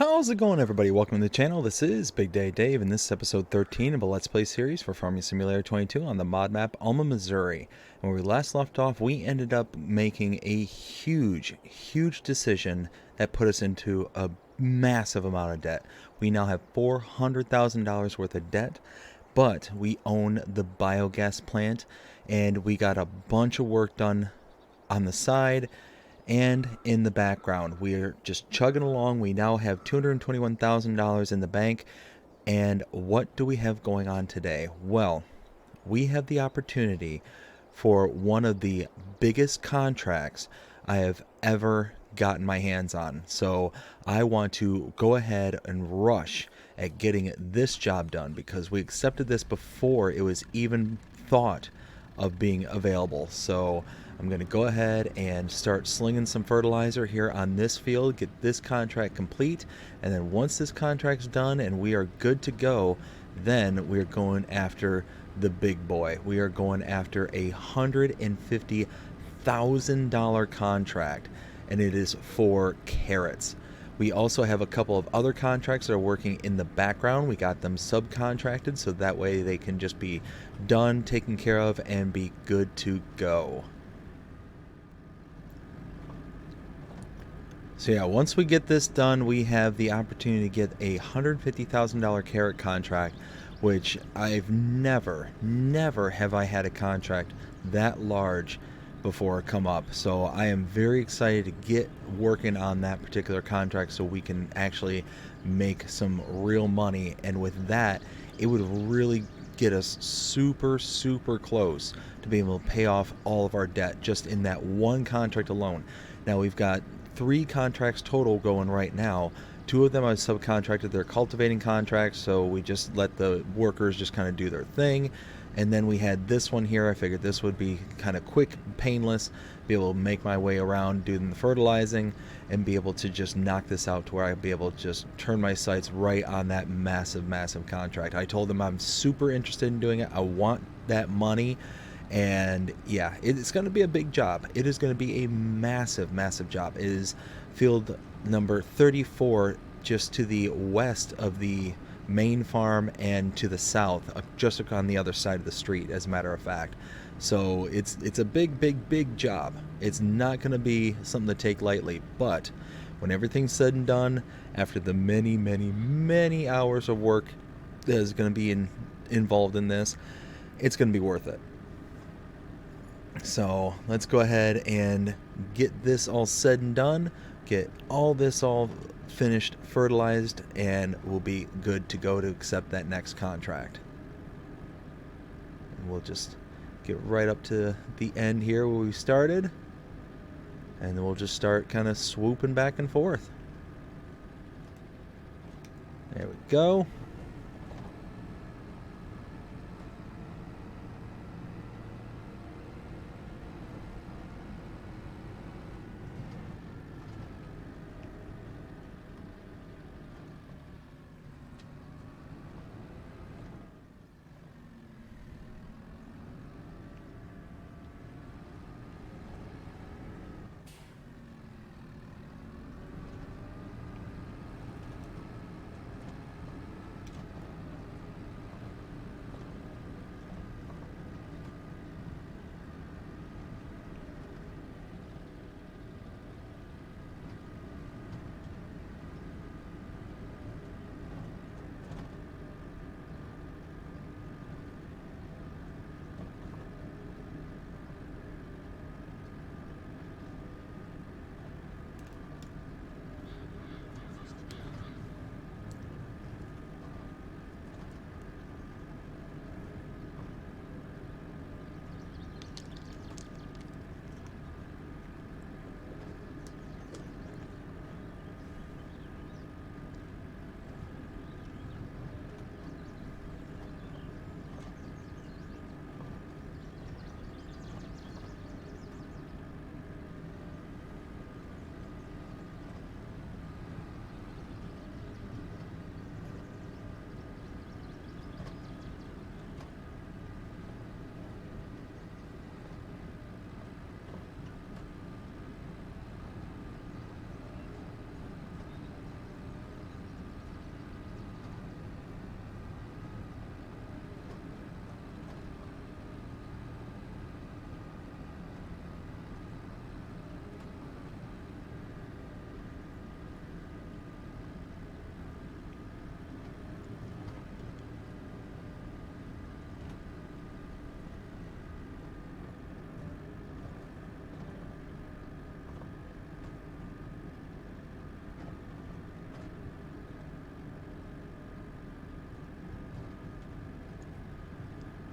How's it going, everybody? Welcome to the channel. This is Big Day Dave, and this is episode 13 of a Let's Play series for Farming Simulator 22 on the mod map Alma, Missouri. And where we last left off, we ended up making a huge decision that put us into a massive amount of debt. We now have $400,000 worth of debt, but we own the biogas plant, and we got a bunch of work done on the side and in the background. We're just chugging along. We now have $221,000 in the bank. And what do we have going on today? Well, we have the opportunity for one of the biggest contracts I have ever gotten my hands on. So I want to go ahead and rush at getting this job done because we accepted this before it was even thought of being available. So I'm going to go ahead and start slinging some fertilizer here on this field, get this contract complete, and then once this contract's done and we are good to go, then we're going after the big boy. We are going after a $150,000 contract, and it is for carrots. We also have a couple of other contracts that are working in the background. We got them subcontracted so that way they can just be done, taken care of, and be good to go. So yeah, once we get this done, we have the opportunity to get a $150,000 carrot contract, which I've never have I had a contract that large before come up. So I am very excited to get working on that particular contract so we can actually make some real money. And with that, it would really get us super close to being able to pay off all of our debt just in that one contract alone. Now we've got 3 contracts total going right now. 2 of them are subcontracted. They're cultivating contracts, so we just let the workers just kind of do their thing. And then we had this one here. I figured this would be kind of quick, painless, be able to make my way around doing the fertilizing and be able to just knock this out to where I'd be able to just turn my sights right on that massive contract. I told them I'm super interested in doing it. I want that money. And yeah, it's going to be a big job. It is going to be a massive job. It is field number 34 just to the west of the main farm and to the south, just on the other side of the street, as a matter of fact. So it's a big job. It's not going to be something to take lightly, but when everything's said and done, after the many hours of work that is going to be involved in this, it's going to be worth it. So let's go ahead and get this all said and done, get all this all finished, fertilized, and we'll be good to go to accept that next contract. And we'll just get right up to the end here where we started, and then we'll just start kind of swooping back and forth. There we go.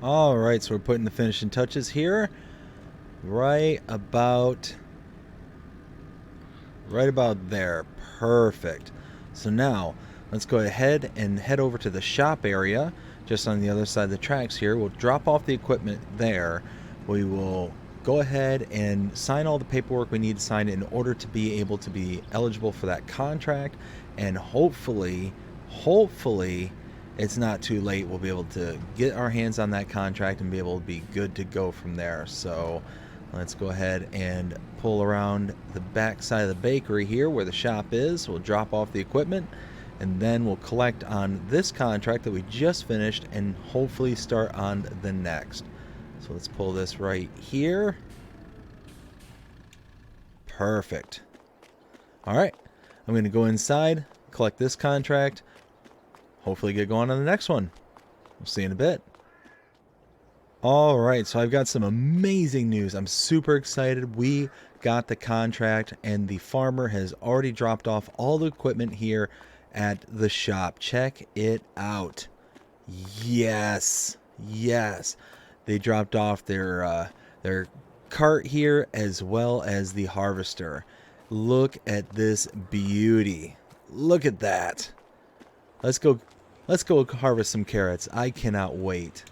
All right, so we're putting the finishing touches here. Right about there. Perfect. So now let's go ahead and head over to the shop area just on the other side of the tracks here. We'll drop off the equipment there. We will go ahead and sign all the paperwork we need to sign in order to be able to be eligible for that contract, and hopefully it's not too late. We'll be able to get our hands on that contract and be able to be good to go from there. So let's go ahead and pull around the back side of the bakery here where the shop is. We'll drop off the equipment, and then we'll collect on this contract that we just finished and hopefully start on the next. So let's pull this right here. Perfect. All right, I'm going to go inside, collect this contract, hopefully get going on the next one. We'll see you in a bit. All right, so I've got some amazing news. I'm super excited. We got the contract, and the farmer has already dropped off all the equipment here at the shop. Check it out. Yes, yes. They dropped off their cart here as well as the harvester. Look at this beauty. Look at that. Let's go harvest some carrots. I cannot wait.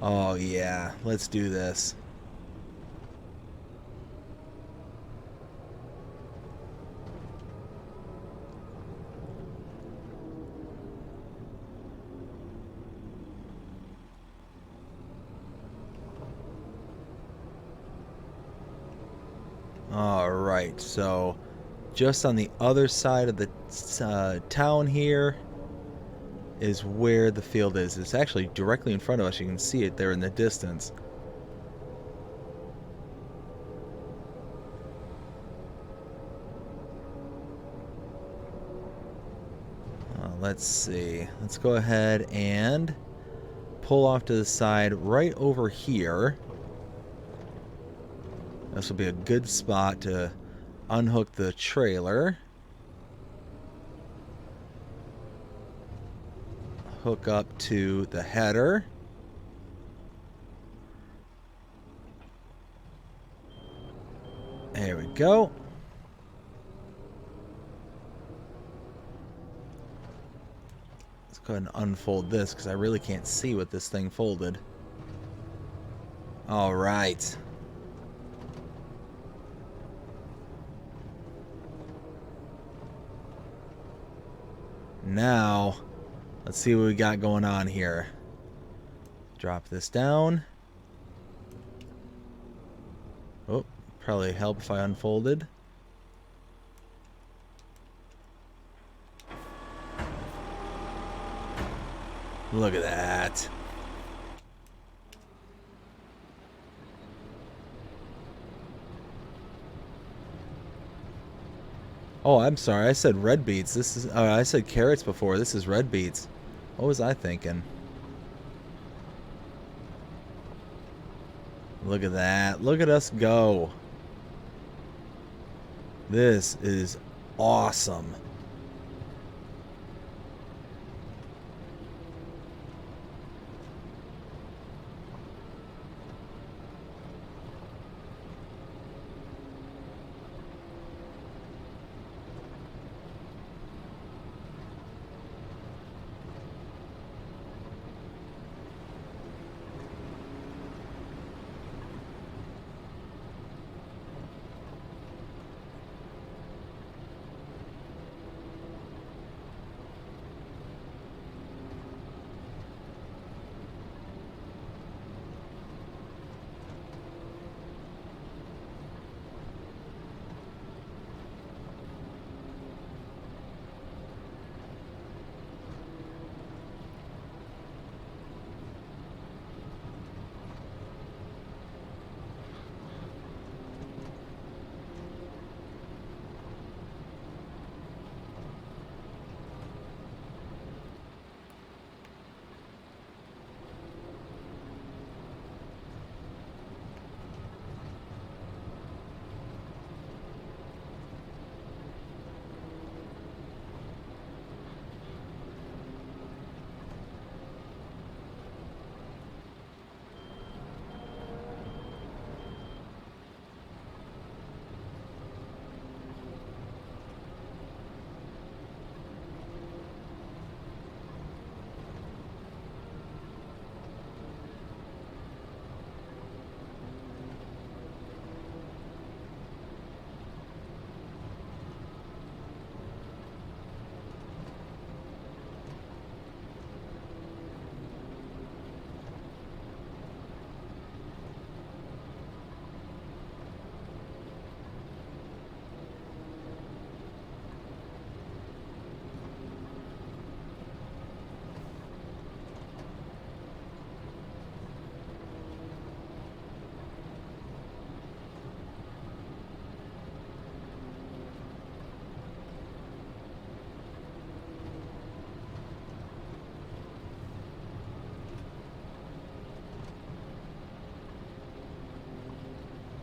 Oh yeah, let's do this. All right, so just on the other side of the town here is where the field is. It's actually directly in front of us. You can see it there in the distance. Let's see. Let's go ahead and pull off to the side right over here. This will be a good spot to unhook the trailer. Hook up to the header. There we go. Let's go ahead and unfold this because I really can't see what this thing folded. All right. Now, let's see what we got going on here. Drop this down. Oh, probably help if I unfolded. Look at that. Oh, I'm sorry. I said red beets. This is I said carrots before. This is red beets. What was I thinking? Look at that. Look at us go. This is awesome.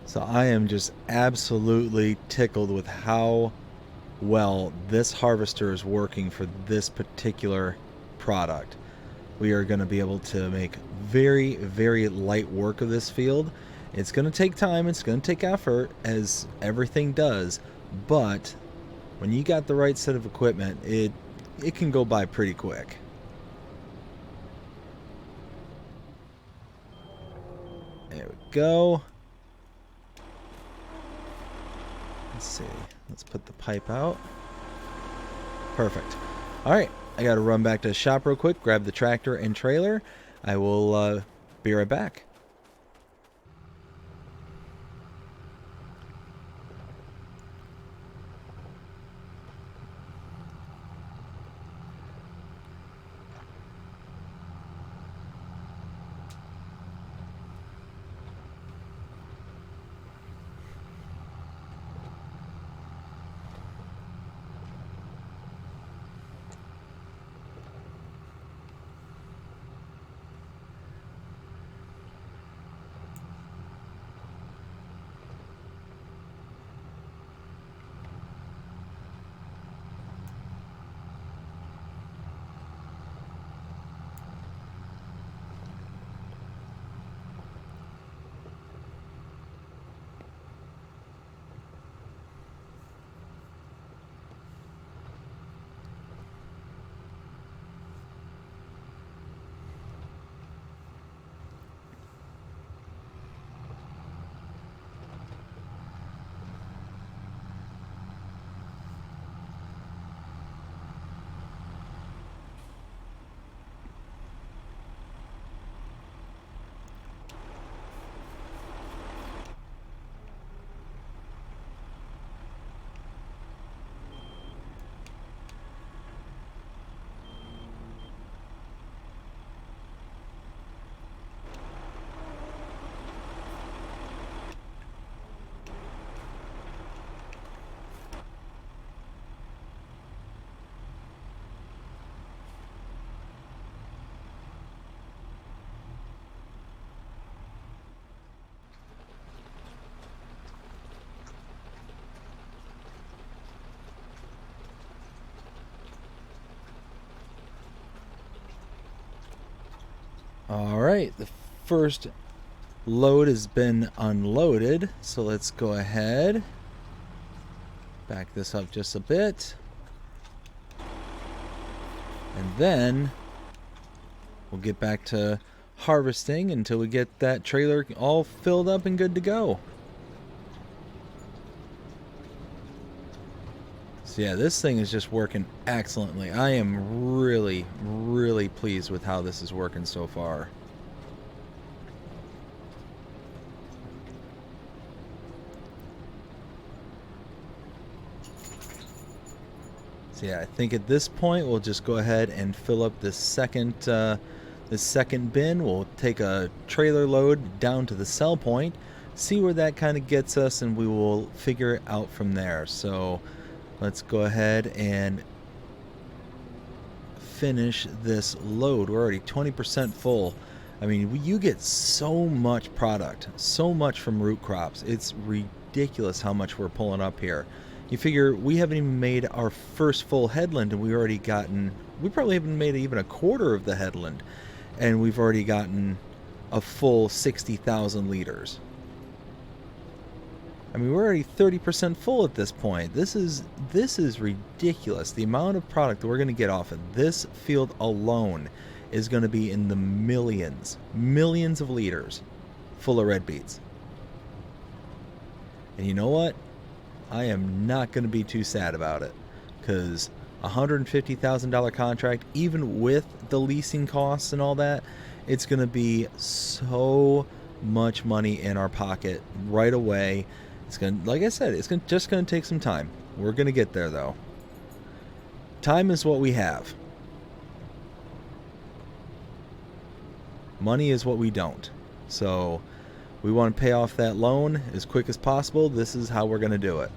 So I am just absolutely tickled with how well this harvester is working for this particular product. We are going to be able to make very, very light work of this field. It's going to take time, it's going to take effort, as everything does, but when you got the right set of equipment, it can go by pretty quick. There we go. Let's see. Let's put the pipe out. Perfect. All right. I got to run back to the shop real quick, grab the tractor and trailer. I will be right back. All right, the first load has been unloaded, so let's go ahead, back this up just a bit, and then we'll get back to harvesting until we get that trailer all filled up and good to go. So yeah, this thing is just working excellently. I am really, really pleased with how this is working so far. So yeah, I think at this point we'll just go ahead and fill up this second bin. We'll take a trailer load down to the sell point, see where that kind of gets us, and we will figure it out from there. So let's go ahead and finish this load. We're already 20% full. I mean, you get so much product, so much from root crops. It's ridiculous how much we're pulling up here. You figure we haven't even made our first full headland, and we probably haven't made even a quarter of the headland, and we've already gotten a full 60,000 liters. I mean, we're already 30% full at this point. This is ridiculous. The amount of product that we're going to get off of this field alone is going to be in the millions of liters full of red beets. And you know what? I am not going to be too sad about it, because a $150,000 contract, even with the leasing costs and all that, it's going to be so much money in our pocket right away. It's going to, like I said, it's just going to take some time. We're going to get there, though. Time is what we have. Money is what we don't. So we want to pay off that loan as quick as possible. This is how we're going to do it.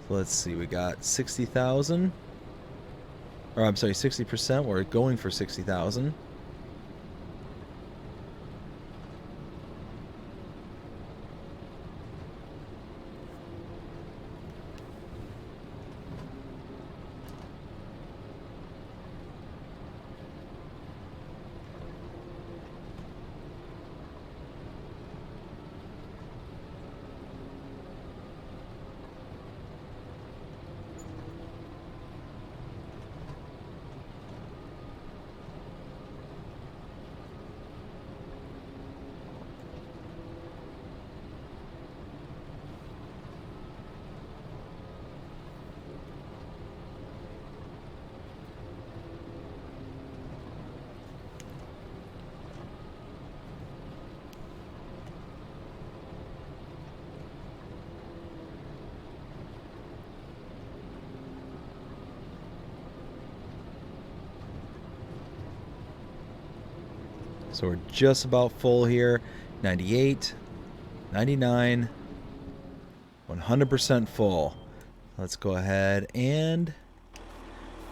So let's see. We got 60,000. Or I'm sorry, 60%. We're going for 60,000. So we're just about full here. 98, 99, 100% full. Let's go ahead and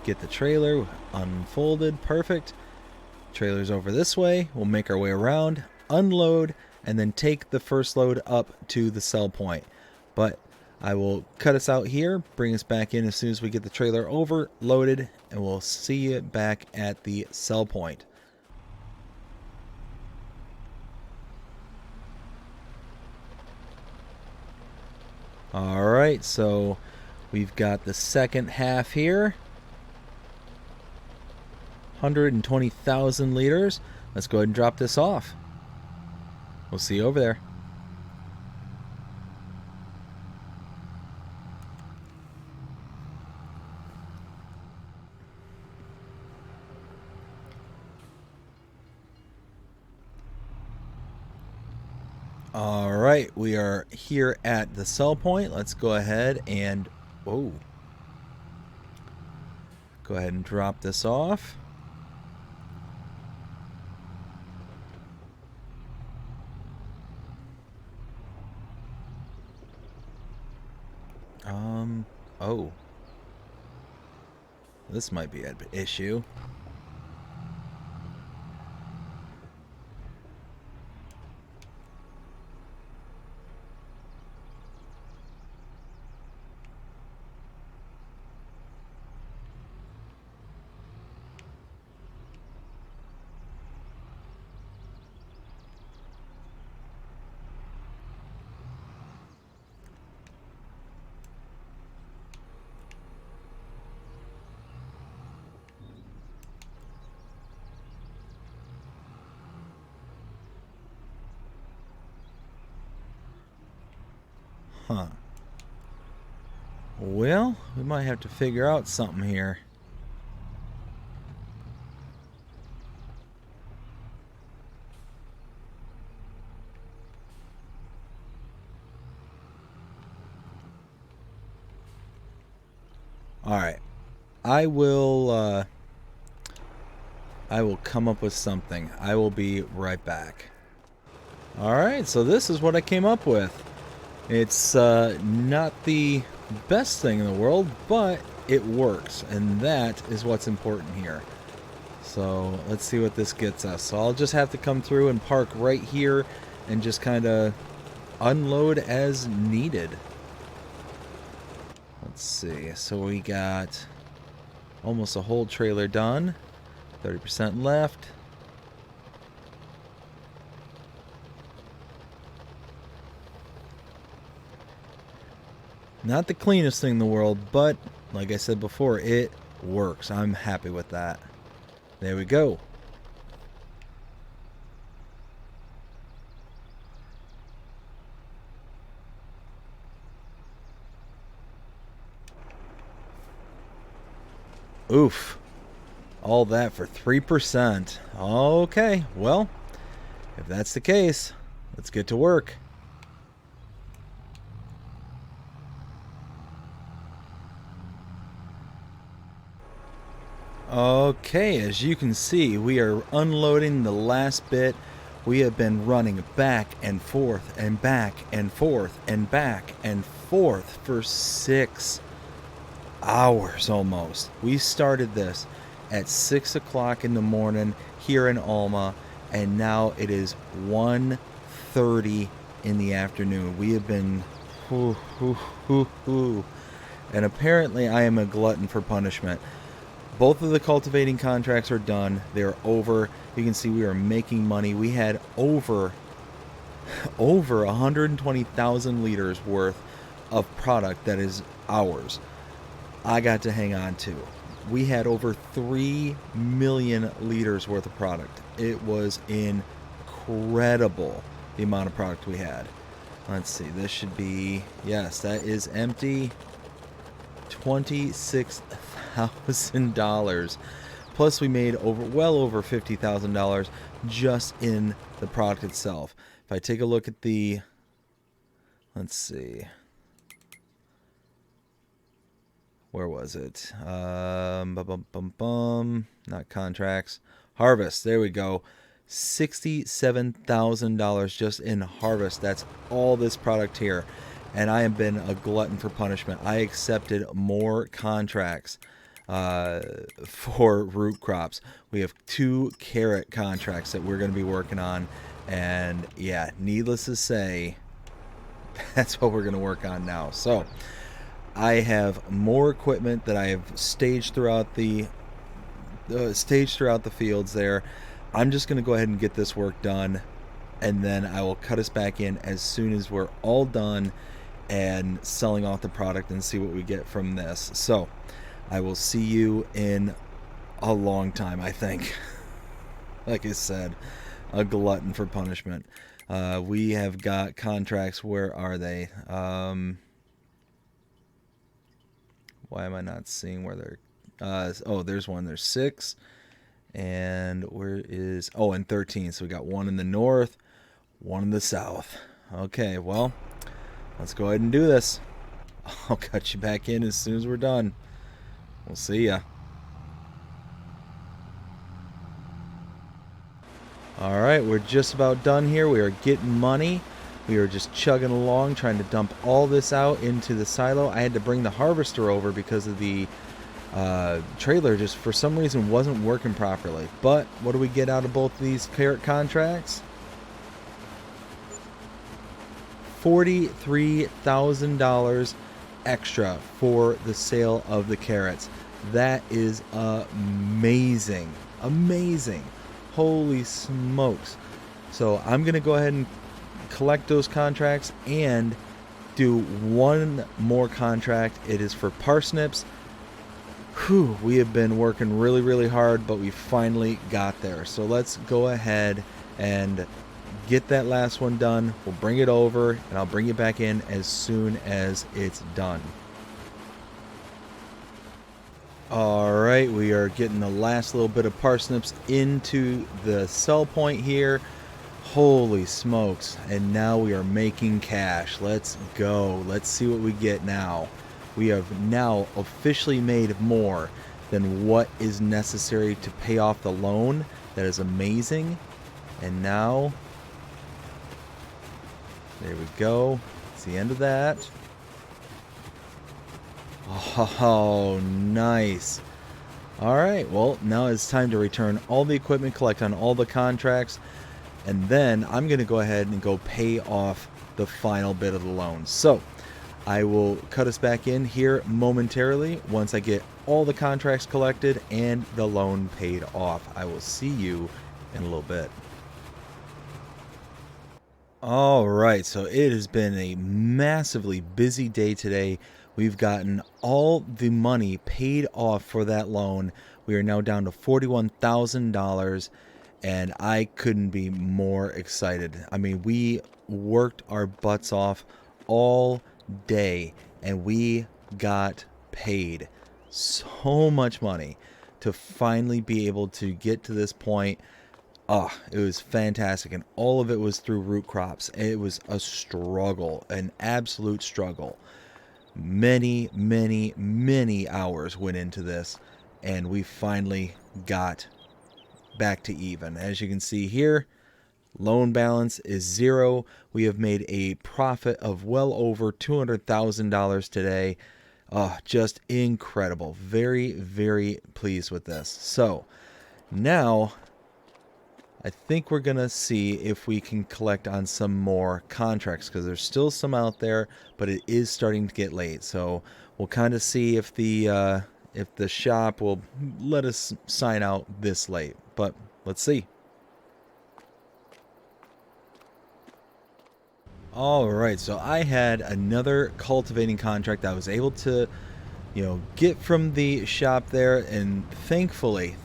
get the trailer unfolded. Perfect. Trailer's over this way. We'll make our way around, unload, and then take the first load up to the sell point. But I will cut us out here, bring us back in as soon as we get the trailer overloaded, and we'll see you back at the sell point. Alright, so we've got the second half here. 120,000 liters. Let's go ahead and drop this off. We'll see you over there. All right, we are here at the sell point. Let's go ahead and go ahead and drop this off. Oh, this might be an issue. Huh. Well, we might have to figure out something here. All right. I will come up with something. I will be right back. All right, so this is what I came up with. It's not the best thing in the world, but it works, and that is what's important here. So let's see what this gets us. So I'll just have to come through and park right here and just kind of unload as needed. Let's see. So we got almost a whole trailer done. 30% left. Not the cleanest thing in the world, but like I said before, it works. I'm happy with that. There we go. Oof. All that for 3%. Okay, well, if that's the case, let's get to work. Okay, as you can see, we are unloading the last bit. We have been running back and forth and back and forth and back and forth for 6 hours almost. We started this at 6 o'clock in the morning here in Alma, and now it is 1:30 in the afternoon. We have been and apparently I am a glutton for punishment. Both of the cultivating contracts are done. They're over. You can see we are making money. We had over 120,000 liters worth of product that is ours. I got to hang on to. We had over 3 million liters worth of product. It was incredible, the amount of product we had. Let's see. This should be, yes, that is empty. $26,000. Plus we made well over $50,000 just in the product itself. If I take a look at the, let's see, where was it? Not contracts, harvest. There we go. $67,000 just in harvest. That's all this product here. And I have been a glutton for punishment. I accepted more contracts for root crops. We have 2 carrot contracts that we're going to be working on. And yeah, needless to say, that's what we're going to work on now. So I have more equipment that I have staged throughout the fields there. I'm just going to go ahead and get this work done, and then I will cut us back in as soon as we're all done and selling off the product and see what we get from this. So I will see you in a long time, I think. Like I said, a glutton for punishment. We have got contracts. Where are they? Why am I not seeing where they're... oh, there's one. There's 6. And where is... oh, and 13. So we got 1 in the north, 1 in the south. Okay, well, let's go ahead and do this. I'll cut you back in as soon as we're done. We'll see ya. Alright, we're just about done here. We are getting money. We are just chugging along, trying to dump all this out into the silo. I had to bring the harvester over because of the trailer just for some reason wasn't working properly. But what do we get out of both of these carrot contracts? $43,000 extra for the sale of the carrots. That is amazing. Amazing. Holy smokes. So I'm going to go ahead and collect those contracts and do one more contract. It is for parsnips. Whew, we have been working really, really hard, but we finally got there. So let's go ahead and get that last one done. We'll bring it over, and I'll bring you back in as soon as it's done. Alright, we are getting the last little bit of parsnips into the sell point here. Holy smokes. And now we are making cash. Let's go. Let's see what we get now. We have now officially made more than what is necessary to pay off the loan. That is amazing. And now, there we go. It's the end of that. Oh, nice. Alright, well, now it's time to return all the equipment, collect on all the contracts, and then I'm going to go ahead and go pay off the final bit of the loan. So, I will cut us back in here momentarily once I get all the contracts collected and the loan paid off. I will see you in a little bit. Alright, so it has been a massively busy day today. We've gotten all the money paid off for that loan. We are now down to $41,000, and I couldn't be more excited. I mean, we worked our butts off all day, and we got paid so much money to finally be able to get to this point. Oh, it was fantastic, and all of it was through root crops. It was a struggle, an absolute struggle. Many, many, many hours went into this, and we finally got back to even. As you can see here, loan balance is 0. We have made a profit of well over $200,000 today. Just incredible. Very, very pleased with this. So now I think we're going to see if we can collect on some more contracts, because there's still some out there, but it is starting to get late. So we'll kind of see if the shop will let us sign out this late. But let's see. Alright, so I had another cultivating contract I was able to, get from the shop there, and thankfully,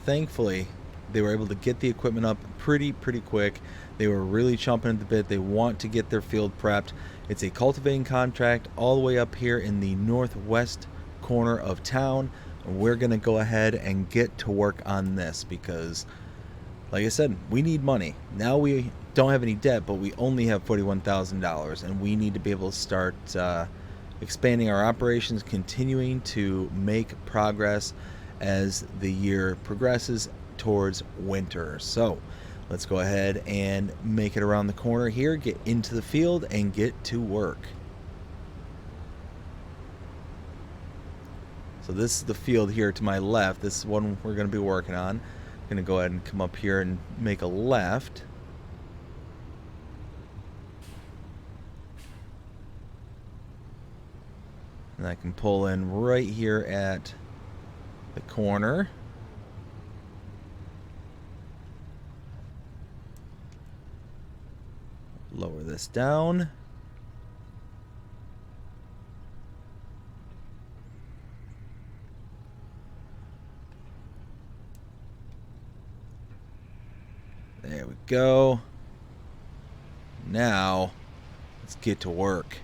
they were able to get the equipment up pretty quick. They were really chomping at the bit. They want to get their field prepped. It's a cultivating contract all the way up here in the northwest corner of town. We're going to go ahead and get to work on this because, like I said, we need money. Now we don't have any debt, but we only have $41,000, and we need to be able to start expanding our operations, continuing to make progress as the year progresses towards winter. So Let's go ahead and make it around the corner here, get into the field, and get to work. So this is the field here to my left. This is one we're going to be working on. I'm going to go ahead and come up here and make a left. And I can pull in right here at the corner. Lower this down. There we go. Now, let's get to work.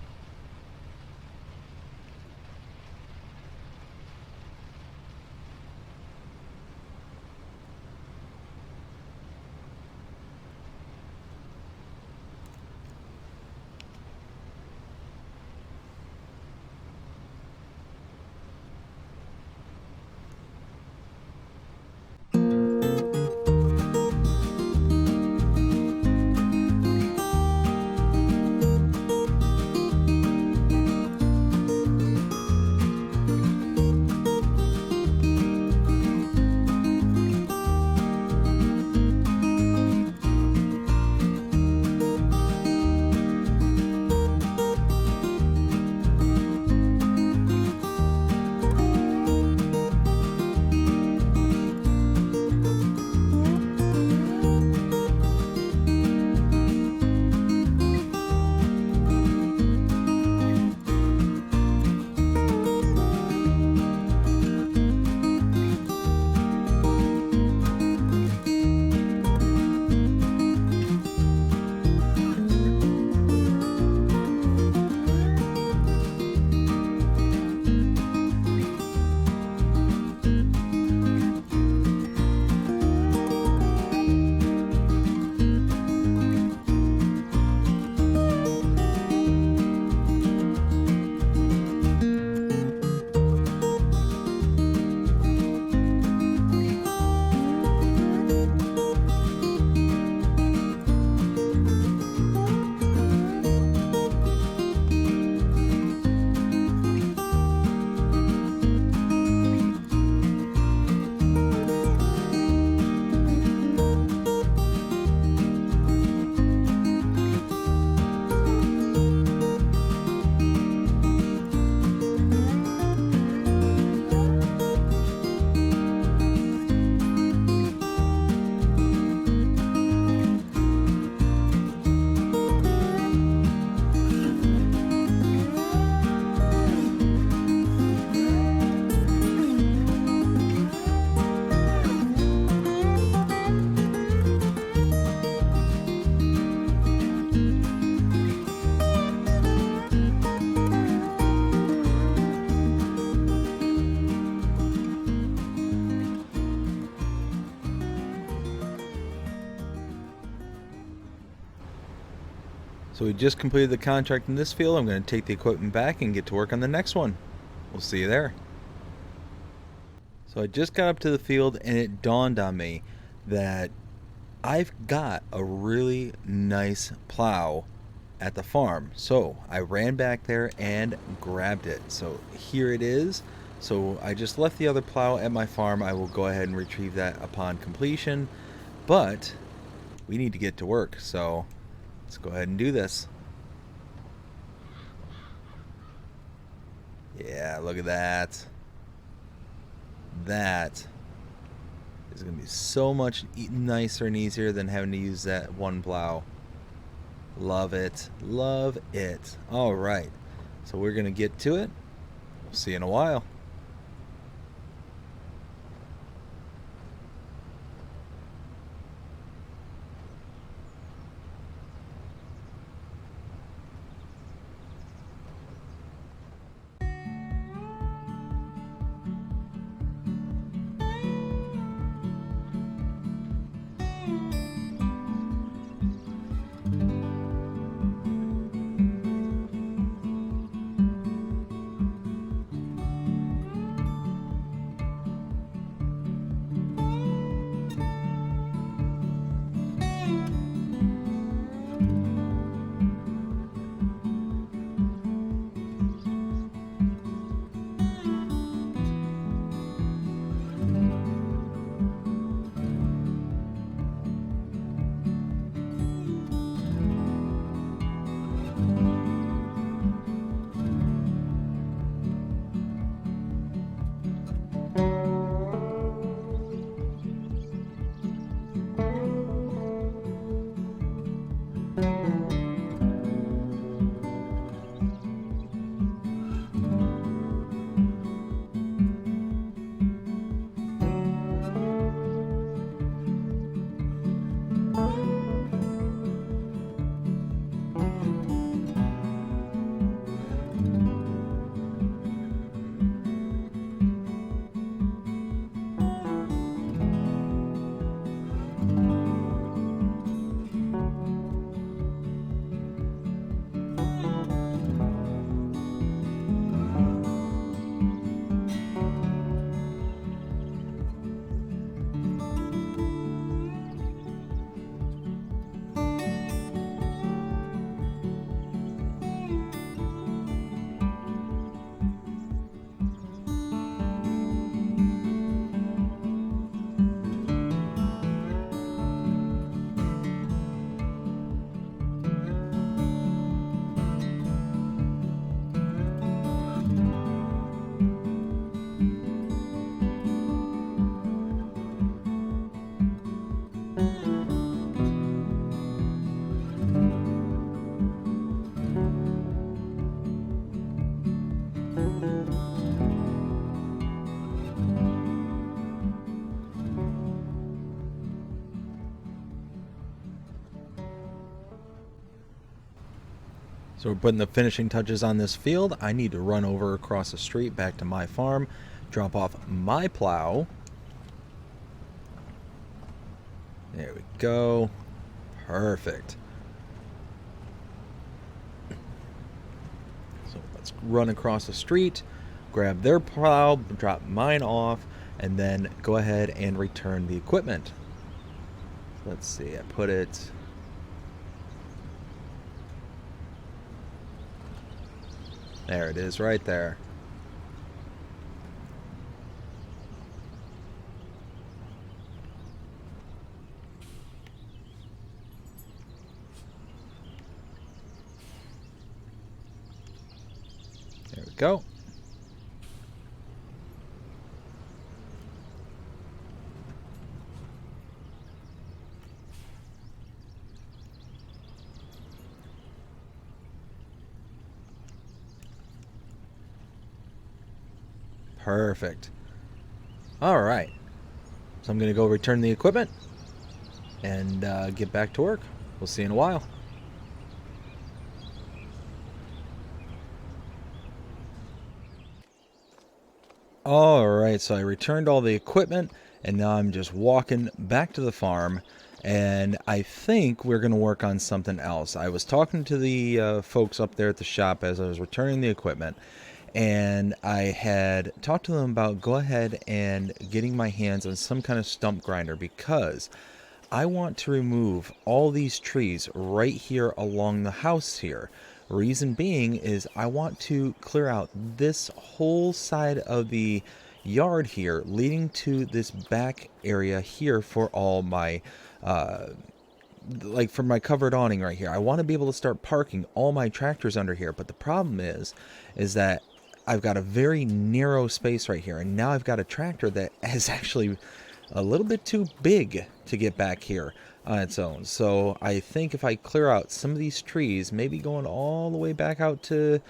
So we just completed the contract in this field. I'm going to take the equipment back and get to work on the next one. We'll see you there. So I just got up to the field and it dawned on me that I've got a really nice plow at the farm. So I ran back there and grabbed it. So here it is. So I just left the other plow at my farm. I will go ahead and retrieve that upon completion. But we need to get to work. So let's go ahead and do this. Yeah, look at that. That is going to be so much nicer and easier than having to use that one plow. Love it. Love it. All right. So we're going to get to it. We'll see you in a while. So we're putting the finishing touches on this field. I need to run over across the street back to my farm, drop off my plow. There we go. Perfect. So let's run across the street, grab their plow, drop mine off, and then go ahead and return the equipment. Let's see, I put it... There it is, right there. There we go. Perfect. All right. So I'm going to go return the equipment and get back to work. We'll see you in a while. All right, so I returned all the equipment, and now I'm just walking back to the farm, and I think we're going to work on something else. I was talking to the folks up there at the shop as I was returning the equipment, and I had talked to them about go ahead and getting my hands on some kind of stump grinder, because I want to remove all these trees right here along the house here. Reason being is I want to clear out this whole side of the yard here leading to this back area here for all my like for my covered awning right here. I want to be able to start parking all my tractors under here, but the problem is that I've got a very narrow space right here, and now I've got a tractor that is actually a little bit too big to get back here on its own. So I think if I clear out some of these trees, maybe going all the way back out to,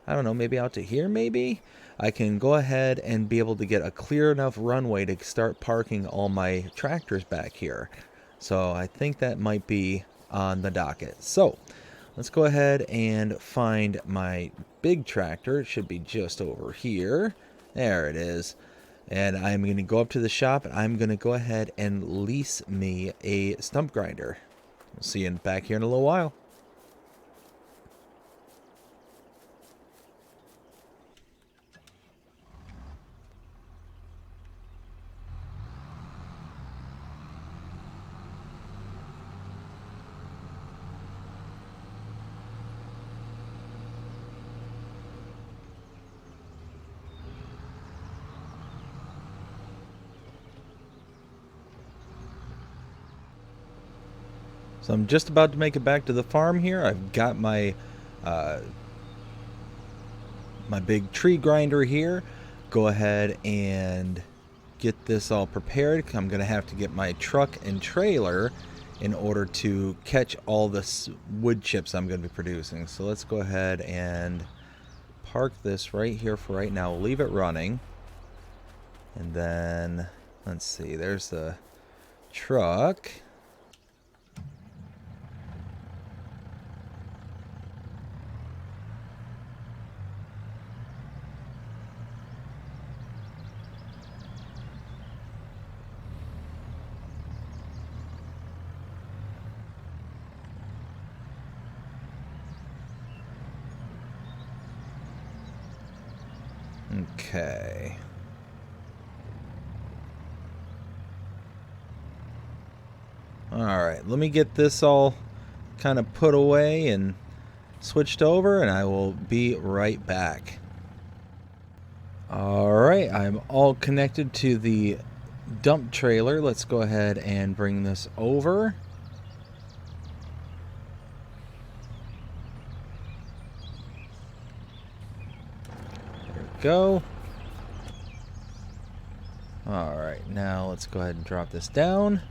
I don't know, maybe out to here maybe, I can go ahead and be able to get a clear enough runway to start parking all my tractors back here. So I think that might be on the docket. So let's go ahead and find my big tractor. It should be just over here. There it is. And I'm going to go up to the shop, and I'm going to go ahead and lease me a stump grinder. We'll see you back here in a little while. So I'm just about to make it back to the farm here. I've got my my big tree grinder here. Go ahead and get this all prepared. I'm going to have to get my truck and trailer in order to catch all the wood chips I'm going to be producing. So let's go ahead and park this right here for right now. We'll leave it running. And then, let's see, there's the truck. Okay. Alright, let me get this all kind of put away and switched over, and I will be right back. Alright, I'm all connected to the dump trailer. Let's go ahead and bring this over. There we go. Alright, now let's go ahead and drop this down.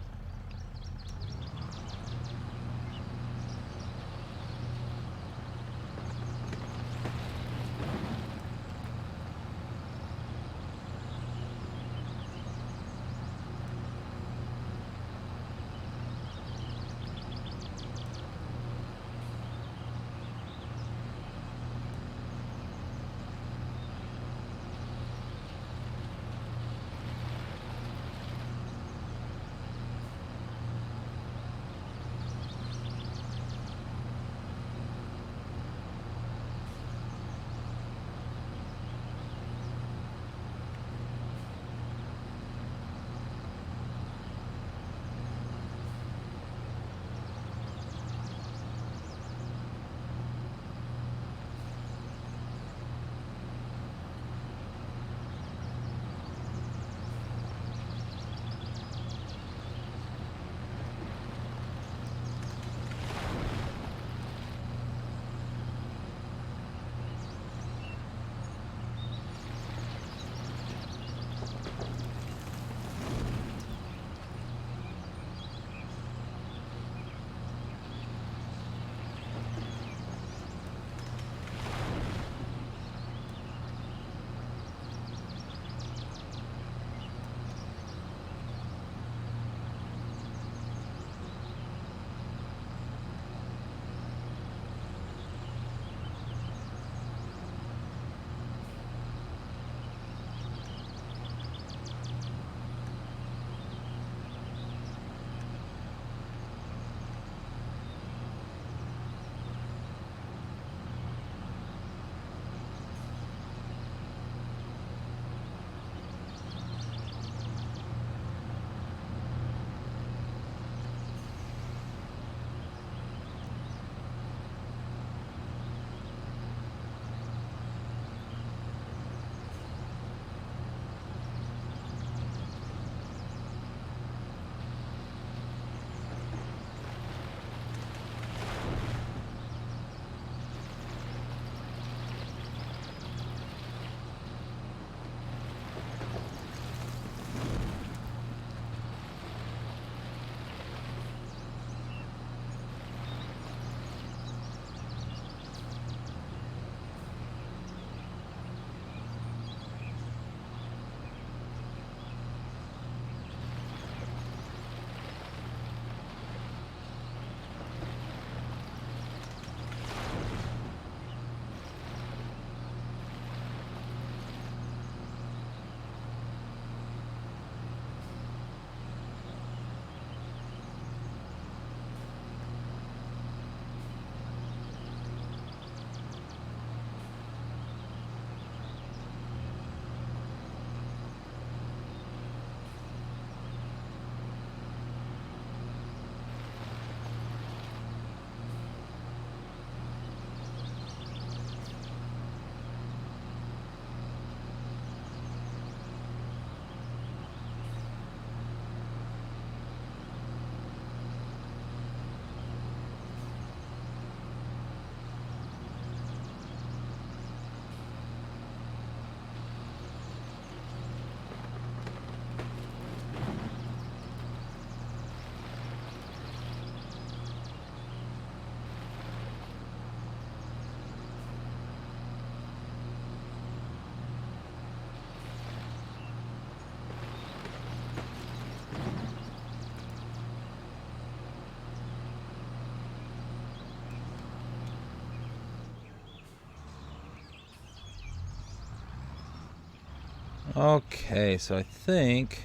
Okay, so I think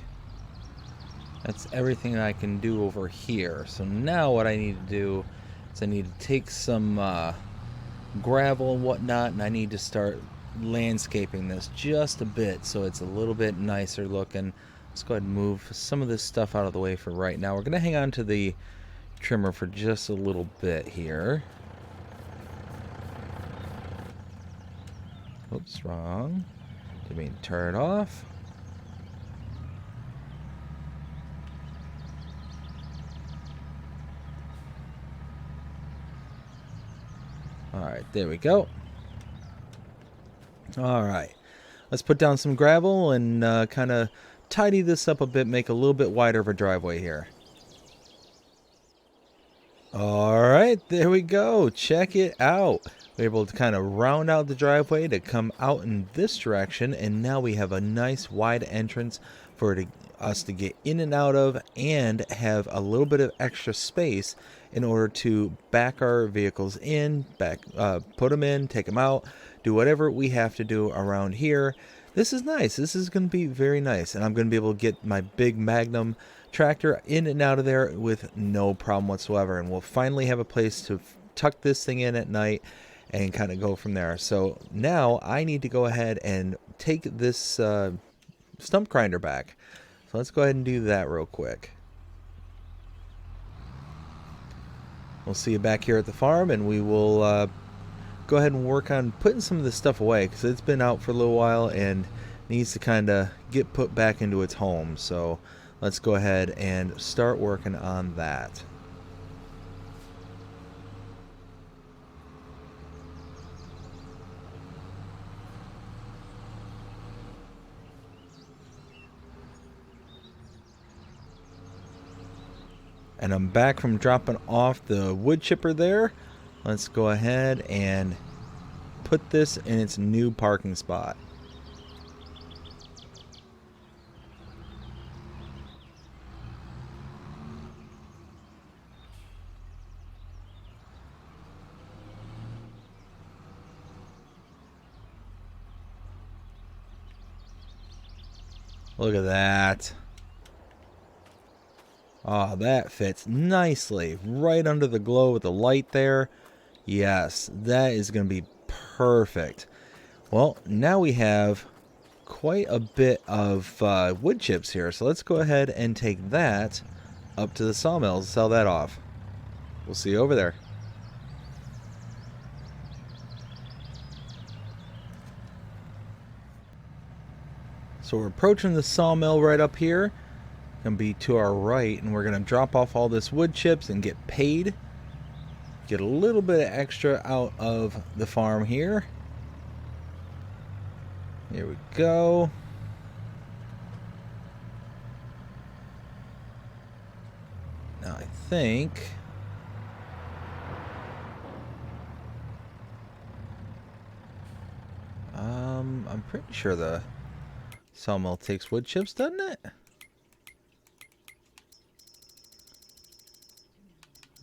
that's everything I can do over here. So now what I need to do is I need to take some gravel and whatnot, and I need to start landscaping this just a bit so it's a little bit nicer looking. Let's go ahead and move some of this stuff out of the way for right now. We're going to hang on to the trimmer for just a little bit here. Oops, wrong. Didn't mean to turn it off. Alright, there we go. Alright, let's put down some gravel and kind of tidy this up a bit, make a little bit wider of a driveway here. Alright, there we go. Check it out. We're able to kind of round out the driveway to come out in this direction, and now we have a nice wide entrance for us to get in and out of, and have a little bit of extra space in order to back our vehicles in, put them in, take them out, do whatever we have to do around here. This is nice. This is going to be very nice, and I'm going to be able to get my big Magnum tractor in and out of there with no problem whatsoever, and we'll finally have a place to tuck this thing in at night and kind of go from there. So now I need to go ahead and take this stump grinder back. So let's go ahead and do that real quick. We'll see you back here at the farm, and we will go ahead and work on putting some of this stuff away because it's been out for a little while and needs to kind of get put back into its home. So let's go ahead and start working on that. And I'm back from dropping off the wood chipper there. Let's go ahead and put this in its new parking spot. Look at that. Oh, that fits nicely right under the glow with the light there. Yes, that is going to be perfect. Well, now we have quite a bit of wood chips here. So let's go ahead and take that up to the sawmill and sell that off. We'll see you over there. So we're approaching the sawmill right up here. Gonna be to our right, and we're gonna drop off all this wood chips and get paid. Get a little bit of extra out of the farm here. Here we go. Now I think I'm pretty sure the sawmill takes wood chips, doesn't it?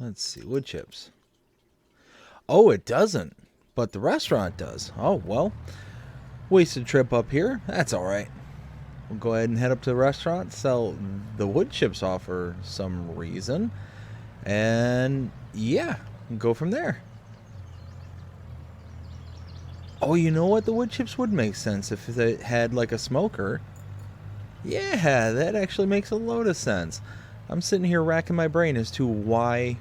Let's see, wood chips. Oh, it doesn't, but the restaurant does. Oh, well, wasted trip up here. That's all right. We'll go ahead and head up to the restaurant, sell the wood chips off for some reason, and yeah, go from there. Oh, you know what? The wood chips would make sense if it had like a smoker. Yeah, that actually makes a load of sense. I'm sitting here racking my brain as to why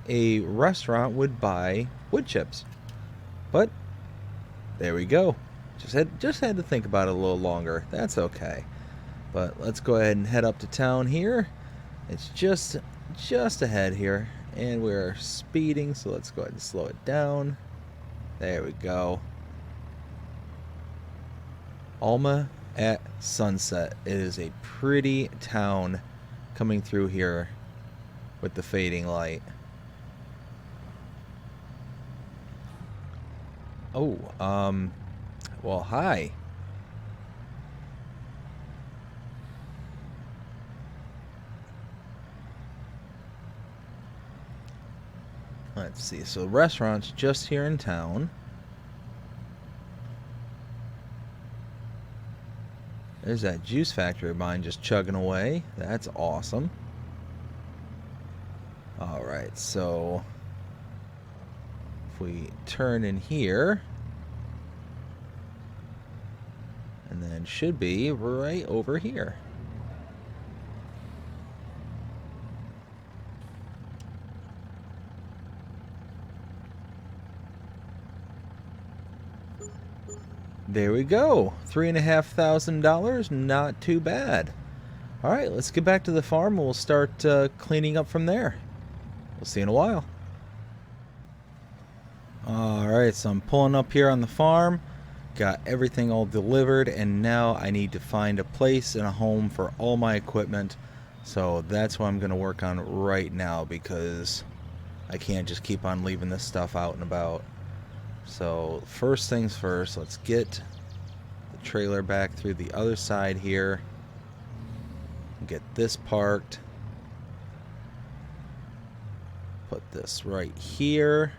a restaurant would buy wood chips. But there we go. Just had to think about it a little longer. That's okay. But let's go ahead and head up to town here. It's just ahead here, and we're speeding, so let's go ahead and slow it down. There we go. Alma at sunset. It is a pretty town coming through here with the fading light. Oh, well, hi. Let's see. So the restaurant's just here in town. There's that juice factory of mine just chugging away. That's awesome. Alright, so if we turn in here, and then should be right over here. There we go. $3,500. Not too bad. Alright, let's get back to the farm and we'll start cleaning up from there. We'll see you in a while. Alright, so I'm pulling up here on the farm. Got everything all delivered, and now I need to find a place and a home for all my equipment. So that's what I'm going to work on right now, because I can't just keep on leaving this stuff out and about. So first things first, let's get the trailer back through the other side here. Get this parked. Put this right here.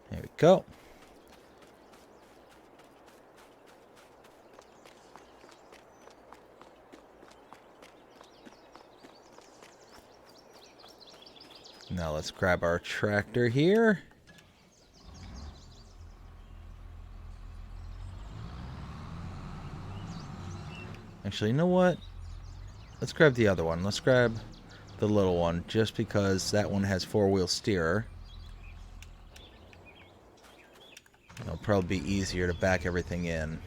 There we go. Now let's grab our tractor here. Actually, you know what? Let's grab the other one. Let's grab the little one, just because that one has four-wheel steerer. It'll probably be easier to back everything in.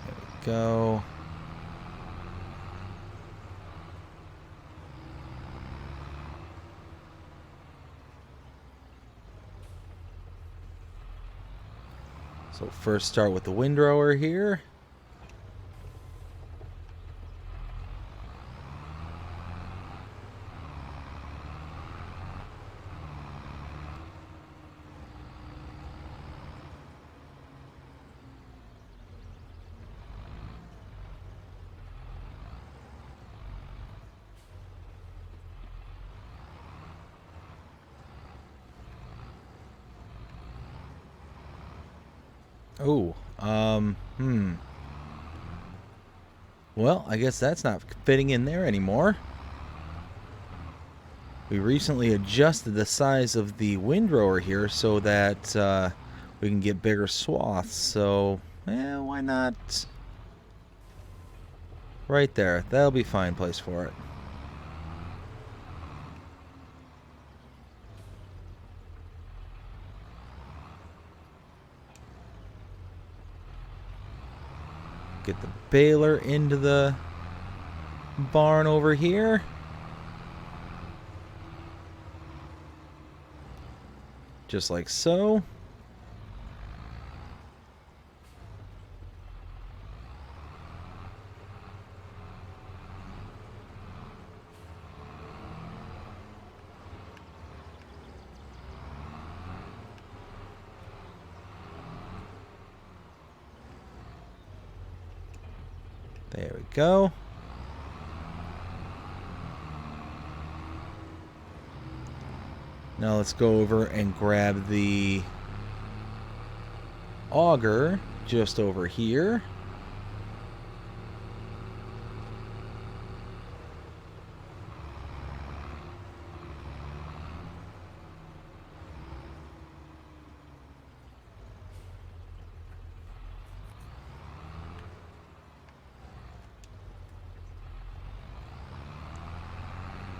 There we go. So first start with the windrower here. Oh, well, I guess that's not fitting in there anymore. We recently adjusted the size of the windrower here so that we can get bigger swaths. So, why not? Right there. That'll be a fine place for it. Get the baler into the barn over here. Just like so. There we go. Now let's go over and grab the auger just over here.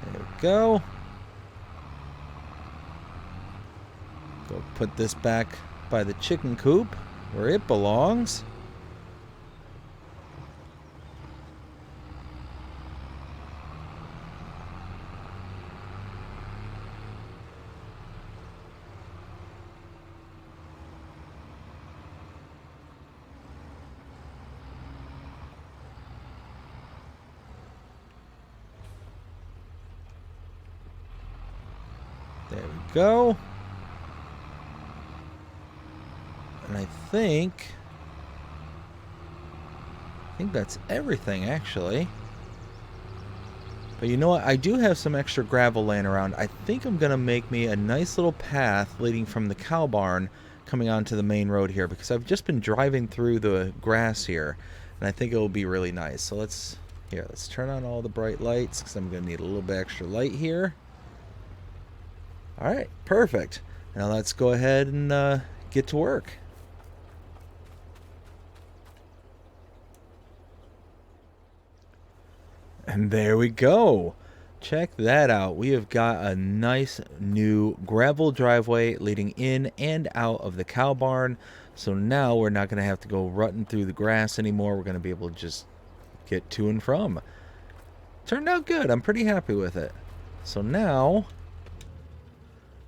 There we go. Go put this back by the chicken coop where it belongs. There we go. And I think that's everything, actually. But you know what? I do have some extra gravel laying around. I think I'm going to make me a nice little path leading from the cow barn coming onto the main road here, because I've just been driving through the grass here, and I think it will be really nice. So let's turn on all the bright lights, because I'm going to need a little bit extra light here. All right, perfect. Now let's go ahead and get to work. And there we go. Check that out. We have got a nice new gravel driveway leading in and out of the cow barn. So now we're not going to have to go rutting through the grass anymore. We're going to be able to just get to and from. Turned out good. I'm pretty happy with it. So now,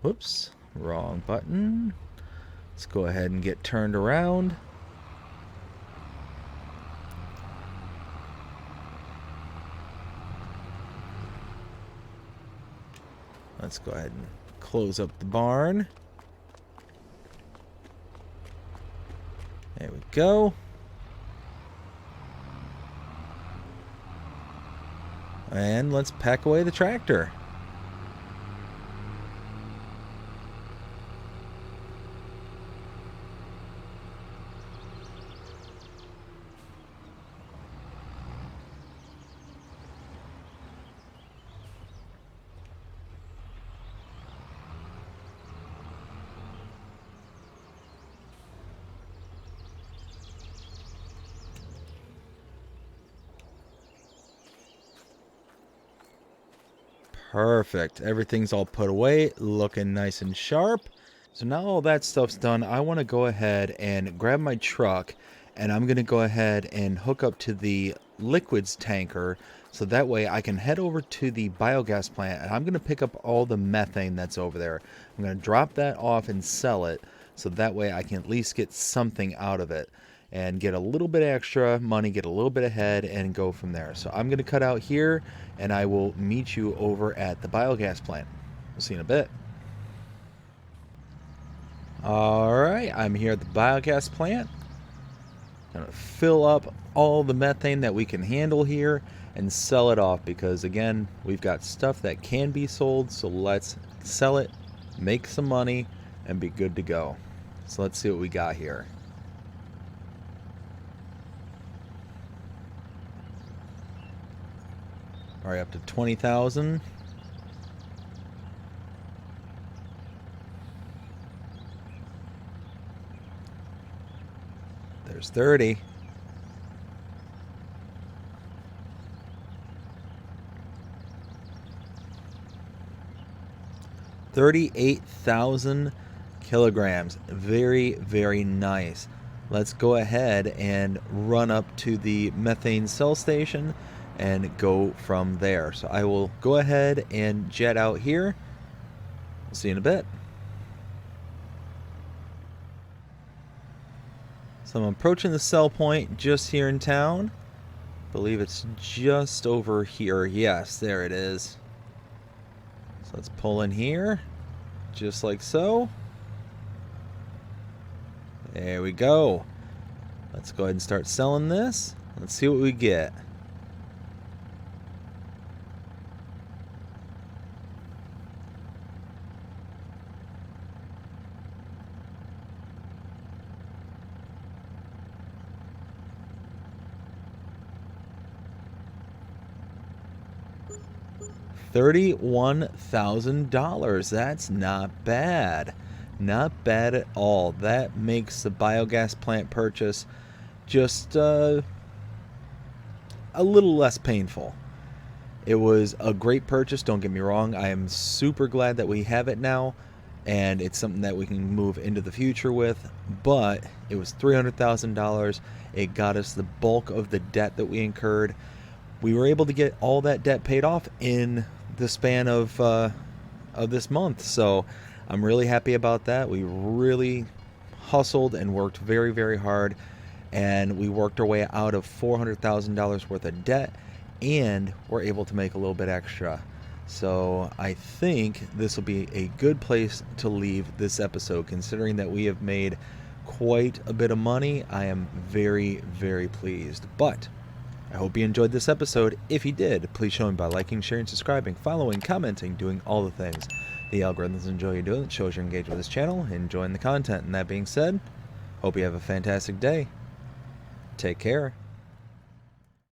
whoops, wrong button. Let's go ahead and get turned around. Let's go ahead and close up the barn. There we go. And let's pack away the tractor. Perfect. Everything's all put away, looking nice and sharp. So now all that stuff's done, I want to go ahead and grab my truck, and I'm going to go ahead and hook up to the liquids tanker, so that way I can head over to the biogas plant, and I'm going to pick up all the methane that's over there. I'm going to drop that off and sell it, so that way I can at least get something out of it and get a little bit extra money, get a little bit ahead, and go from there. So I'm going to cut out here, and I will meet you over at the biogas plant. We'll see you in a bit. Alright, I'm here at the biogas plant. I'm going to fill up all the methane that we can handle here and sell it off, because again, we've got stuff that can be sold, so let's sell it, make some money, and be good to go. So let's see what we got here. All right, up to 20,000. There's 30. $38,000 kilograms. Very, very nice. Let's go ahead and run up to the methane cell station and go from there. So I will go ahead and jet out here. We'll see you in a bit. So I'm approaching the cell point just here in town. I believe it's just over here. Yes, there it is. So let's pull in here, just like so. There we go. Let's go ahead and start selling this. Let's see what we get. $31,000. That's not bad. Not bad at all. That makes the biogas plant purchase just a little less painful. It was a great purchase, don't get me wrong. I am super glad that we have it now, and it's something that we can move into the future with, but it was $300,000. It got us the bulk of the debt that we incurred. We were able to get all that debt paid off in the span of this month, so I'm really happy about that. We really hustled and worked very, very hard, and we worked our way out of $400,000 worth of debt, and we're able to make a little bit extra. So I think this will be a good place to leave this episode, considering that we have made quite a bit of money. I am very, very pleased. But I hope you enjoyed this episode. If you did, please show me by liking, sharing, subscribing, following, commenting, doing all the things. The algorithms enjoy you doing it, shows you're engaged with this channel, enjoying the content. And that being said, hope you have a fantastic day. Take care.